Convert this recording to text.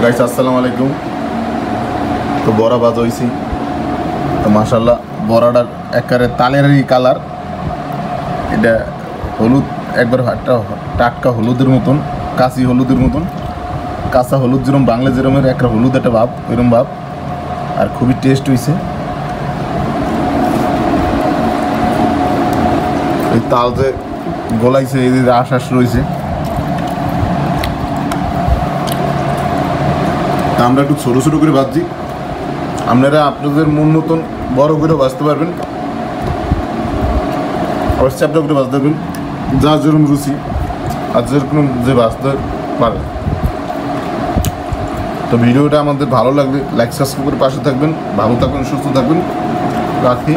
Guys আসসালামু আলাইকুম। তো বড়া বাজ হয়েছি, তো মাশাল্লাহ বড়াটার একেবারে তালেরই কালার। এটা হলুদ, একবার একটা টাটকা হলুদের মতন, কাঁচি হলুদের মতন, কাঁচা হলুদ যেরকম বাংলা যেরকমের একটা হলুদ একটা ভাব, ওইরকম ভাব। আর খুবই টেস্ট হয়েছে। এই তাল যে গলাইছে, এই যে আশ্বাস রয়েছে, আমরা একটু ছোটো ছোটো করে ভাজছি। আপনারা আপনাদের মন মতন বড় করে ভাজতে পারবেন, আবার চ্যাপটা করে ভাজতে পারবেন, যার যেরকম রুচি আর যেরকম যে ভাজতে পারে। তো ভিডিওটা আমাদের ভালো লাগলে লাইক সাবস্ক্রাইব করে পাশে থাকবেন। ভালো থাকবেন, সুস্থ থাকবেন, রাখি।